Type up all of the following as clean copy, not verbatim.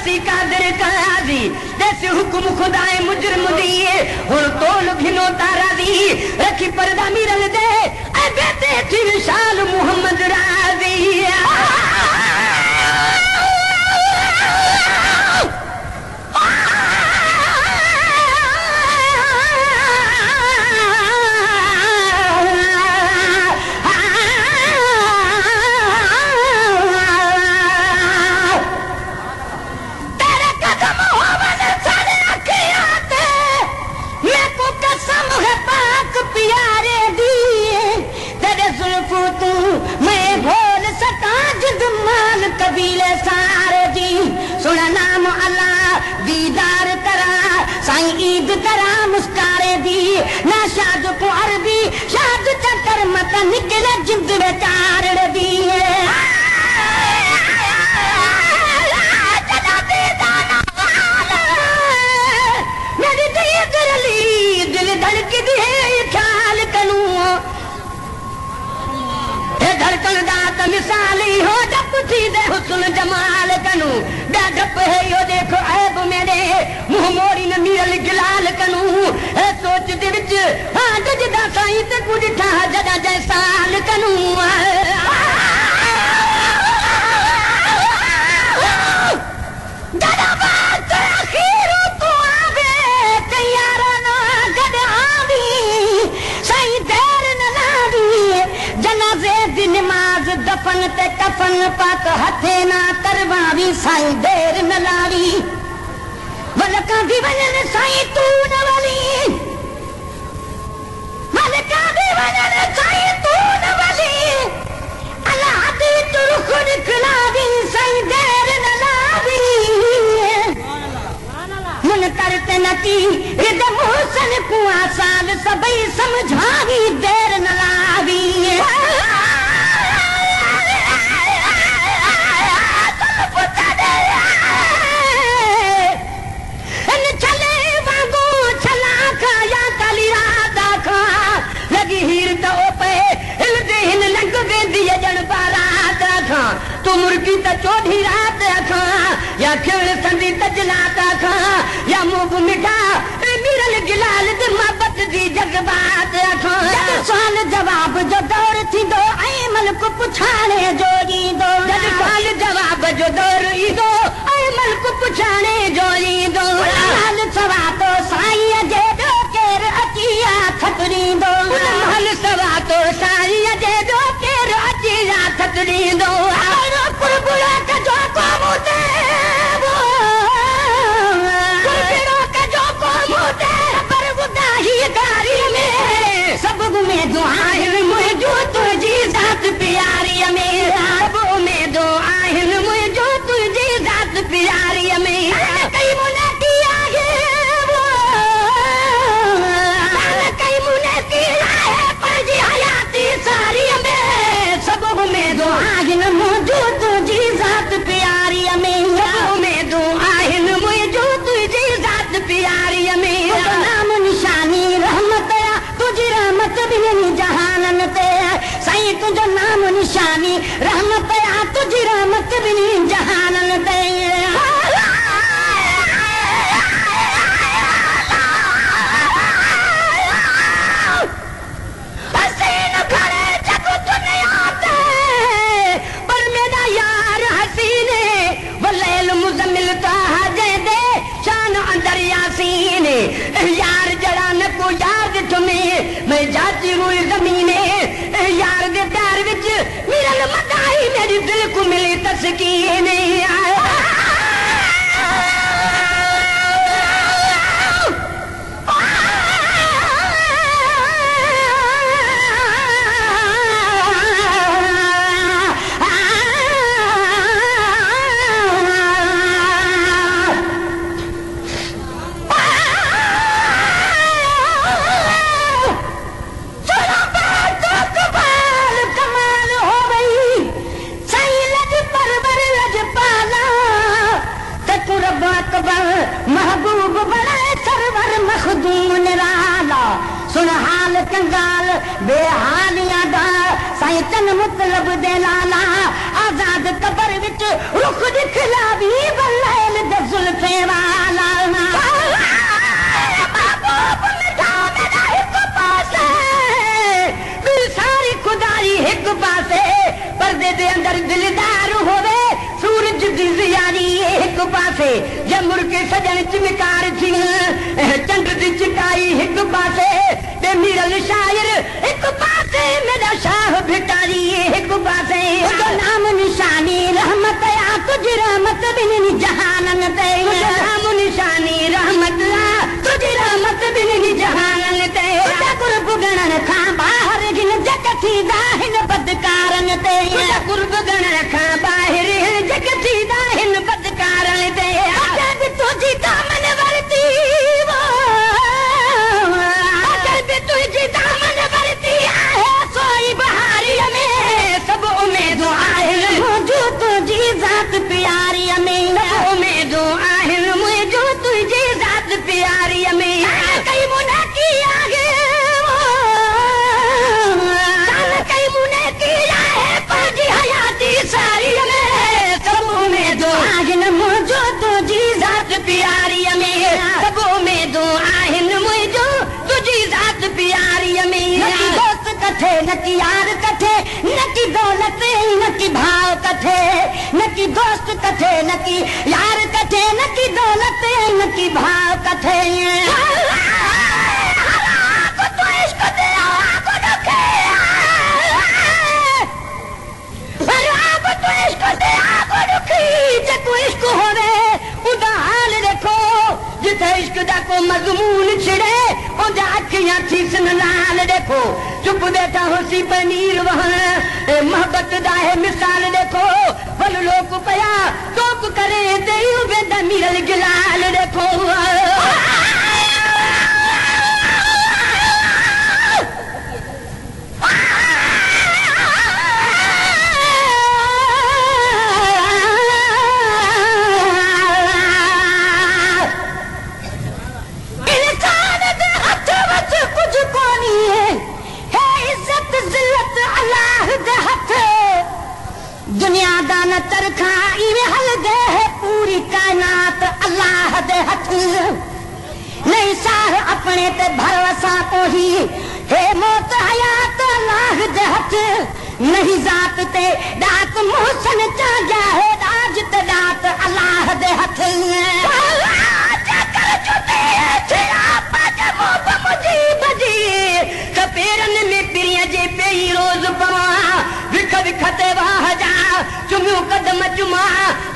C कादिर काजी जैसे हुक्म खुदाए मुजरम दिए हुन तोल घिनो तारा दी रखी पर्दा मिरल दे ए बेटे थी विशाल मोहम्मद राजी कबीले सारे जी सुना नाम अल्लाह दीदार करा साईं ईद करा मुस्कारे दी ना शाद को अरबी शाद चक्कर मत निकले जिंद बेचार दी मेरी दिल धड़की दी ख्याल करूं धड़कन दात मिसाली हो डप थी दे हुस्न जमाल कनू डप है यो देखो ऐब मेरे मुंह मोड़ी न मिरल गिलाल कनू ए सोच दे विच हां जदा साईं ते कुछ ठा जदा जैसाल कनू जदा बात आखिर तो आवे तैयार ना गड आवी साईं देर न लावी जनाजे दी नमाज दफन ते कफन पाक हथे ना करवावी साईं देर न लावी वलका दी वजन साईं तू न वली वलका दी वजन साईं तू न वली अल्लाह दी तुरख निकलावी साईं देर न लावी मन करते न की रिद मोहसन को आसान सबई समझावी देर न लावी तू मुर्गी त चौधी रात खा या खेल संदी तजलात खा या मुंह मिठा मिरल गिलाल दे मोहब्बत दी जज्बात खा सवाल जवाब जो दौर थी दो ऐ मलक पुछाने जो जी दो सवाल जवाब जो दौर ई दो ऐ मलक पुछाने जो जी दो हाल सवा तो साईं जे दो केर अचिया थतरी दो हाल सवा तो साईं जे दो केर अचिया थतरी दो बुला का जो कौम होते वो का जो कौम होते पर गुदाही गारी में सब में दुआहिन मुझो तुझी जात प्यारी में सब में दुआहिन मुझो तुझी जात प्यारी में कई मुने किया है वो कई मुने किया है पर जी हयाती सारी में सब में दुआहिन मुझो प्यारी में दो आहिन मुझो तुझी जात प्यारी में नाम निशानी रहमत तुझी रहमत बिन जहानन ते साईं तुझो नाम निशानी रहमत तुझी रहमत बिन जहानन ते यार जड़ा न को याद तुम्हें मैं जाती हुई जमीने यार दे प्यार विच मिरल मदाई मेरी दिल को मिली तस्कीन महबूब बड़ा सरवर मखदूम निराला सुन हाल कंगाल बेहालिया दा साईं तन मतलब दे लाला आजाद कबर विच रुख दिखला भी बल्लैल पासे जे मुर्के सजन चिमकार थी चंड दी चिकाई हिक पासे ते मीरल शायर हिक पासे मेरा शाह भिकारी हिक पासे नाम निशानी रहमत आ तुझी रहमत बिन जहानन ते नाम निशानी रहमत आ तुझी रहमत बिन जहानन ते कुर्ब गणन खां बाहर गिन जग थी दाहिन बदकारन ते कुर्ब गणन खां बाहर जग थी दाहिन बदकारन ते अजब तुझी दामन वरती अजब तुझी दामन वरती आहे सोई बहारी में सब उम्मीदों आहिन मुझो तुझी ज़ात प्यारी में उम्मीदों आहिन मुझो तुझी ज़ात प्यारी में कई मुना की आगे कई मुने किया है पाजी हयाती सारी में सब उम्मीदों आहिन मुझो तुझी ज़ात प्यारी में सब उम्मीदों आहिन मुझो तुझी ज़ात प्यारी में न दोस्त कथे न की यार कथे न की दौलत न की भाव कथे न की दोस्त कथे न की यार कथे न की दौलत न की भाव कथे इश्क होवे उदा हाल देखो जिथे इश्क दा को मजमून छिड़े उदा अखियां थीसन लाल देखो चुप बैठा होसी पनीर वहां मोहब्बत दा है मिसाल देखो बल लोक पया तोक करे देऊ वेंदा मीरल गिलाल देखो दुनिया दा न तरखा इवे हल दे पूरी कायनात अल्लाह दे हथ नहीं साह अपने ते भरोसा कोही हे मौत हयात अल्लाह दे हथ नहीं जात ते दात मोहसन चा गया है राज ते दात अल्लाह दे हथ कपेरन में पिरिया जे पे रोज पवा विख विखते वाह जा चुमियो कदम चुमा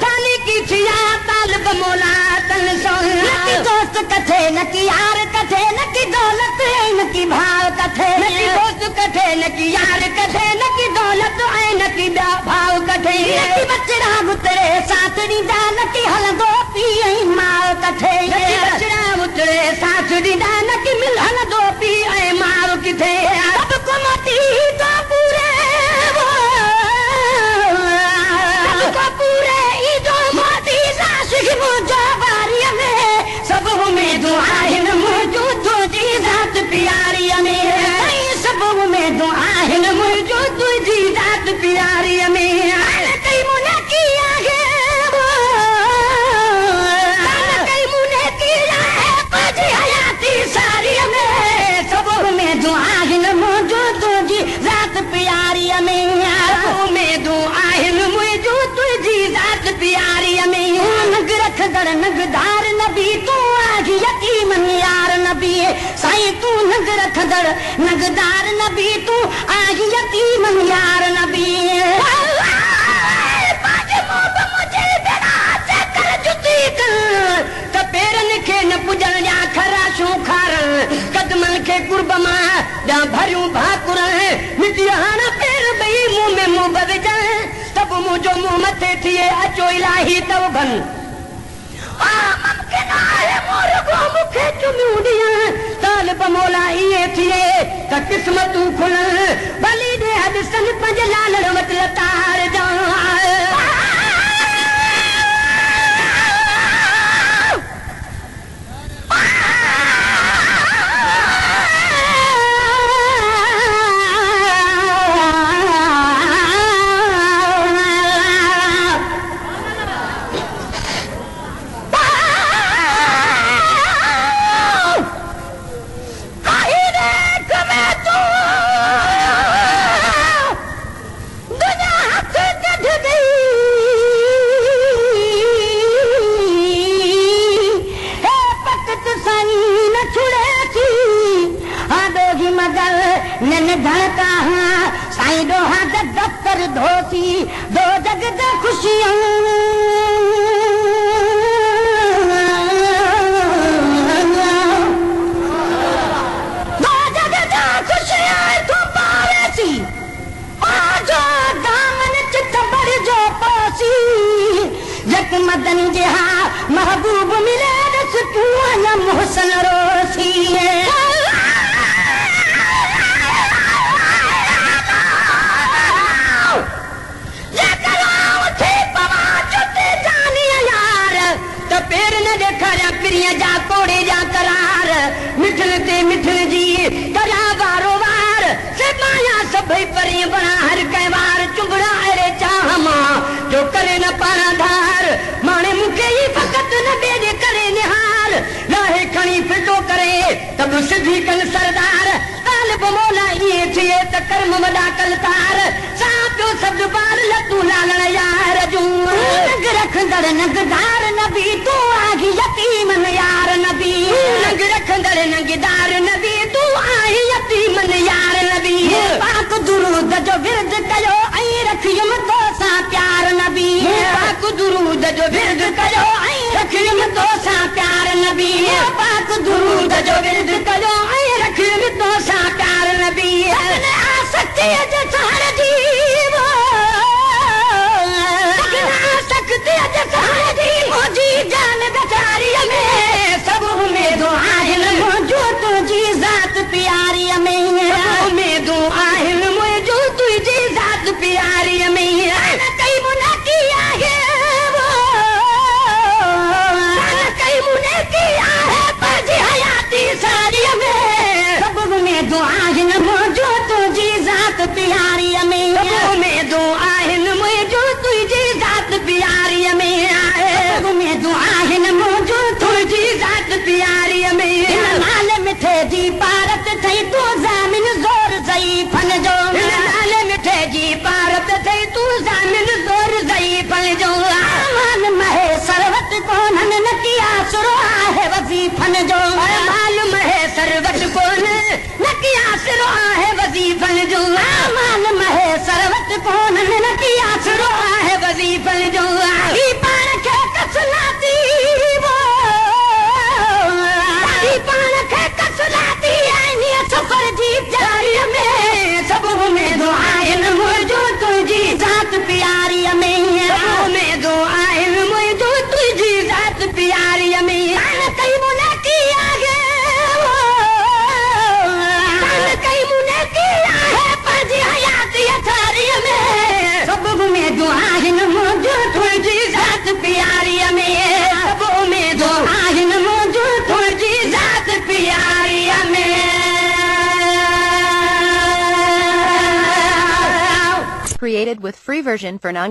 थाली की छिया तालब मोला तन सो न की दोस्त कथे न की यार कथे न की दौलत न की भाव कथे न की दोस्त कथे न की यार कथे न की दौलत न की भाव कथे न की बचड़ा उतरे साथ ॾींदा न की हलंदो पी ऐं माव कथे न की बचड़ा उतरे साथ ॾींदा न की मिल हलंदो पी ऐं माव किथे सब को मोती तो पूरे को पूरे ईदो मोती सासिक मुझो बारी में सब उम्मीदों आहिन मुझो तुझी ज़ात प्यारी में सब उम्मीदों आहिन मुझो तुझी ज़ात प्यारी में कई मुने किया है कई मुने किया है पाजी हयाती सारी में सब उम्मीदों आहिन मुझो तुझी ज़ात प्यारी में उम्मीदों आहिन मुझो तुझी ज़ात प्यारी में नग रखदड़ नगदार नबी तू आज यतीमन यार नबी साईं तू नग रखदड़ नगदार नबी तू आज यतीमन यार नबी पेरन खे न पुजण जा खराशूं खारण कदमन खे कुर्ब मां ॾा भरियूं भाकुर मिटी हाण पेर ॿई मुंहुं में मुंहुं ब विझण तब मुंहिंजो मुंहुं मथे थिए अचो इलाही तौबन मुमकिन आहे मोर को मूंखे चुमियूं ॾियण तालिब मौला इहे थिए त क़िस्मतूं खुलनि भली ॾे हदसन पंज लालण वटि लतार जा दुनिया हाथ कढ गई खुशियां दो जगदा खुशियां तू पावे सी आजो दामन चित भर जो पासी जक मदन जहा महबूब मिले रस पून मोहसन रोसी जा कोड़े जा करार मिठल ते मिठल जी करा वारो वार से माया सभई परी बना हर कै वार चुंबड़ा अरे चाह मां जो करे न पाना धार माने मुखे ही फकत न बेदे करे निहार लाहे खणी फिटो करे तब सिद्धि कल सरदार तालिब मौला ये थिए त कर्म वडा कलकार सापियो शब्द बार लतू लालण यार जू नग रखंदड़ नगदार नबी तू आगी यतीमन यार नबी नग रखंदड़ नगदार नबी तू आई यतीमन यार नबी पाक दुरूद जो विरद कयो ऐं रखियम तो सा प्यार नबी पाक दुरूद जो विरद कयो ऐं रखियम तो सा प्यार नबी पाक दुरूद जो विरद कयो ऐं रखियम तो सा प्यार नबी अपने आसक्ति जो सार जीवो सकते जो सार जीवो जी जान बेचारी में सब उम्मीदों आहिल मुझो तुझी जात प्यारी में दो आहिल मुझो तुझी जात प्यारी में कई मुना किया है वो कई मुने किया है पर हयाती सारी में सब उम्मीदों आहिल मुझो तुझी जात प्यारी में दो आहिल मुझो तुझी जात प्यारी में दो आहिल मुझो तुझी जात प्यारी में नाल मिठे जी पारत थई तू ज़मीन ज़ोर ज़ई फन जो नाल मिठे जी पारत थई तू ज़मीन ज़ोर ज़ई फन जो आमान महे सरवत कोनन न किया सुरो आहे वजीफन जो मालूम है सरवत कोन न किया सुरो आहे वजीफन जो आमान महे सरवत कोनन न किया सुरो आहे वजीफन जो ई पाण के कसलाती वो ई पाण के कसलाती आनी सफर जी जारी में सब में दो आइन मुझो तुझी जात प्यारी में दो आइन मुझो तुझी जात प्यारी में कई मुने किया है वो कई मुने किया है पर हयाती अथारी में सब में दो आइन मुझो तुझी जात प्यारी में सब में दो आइन मुझो तुझी जात प्यारी में Created with free version for non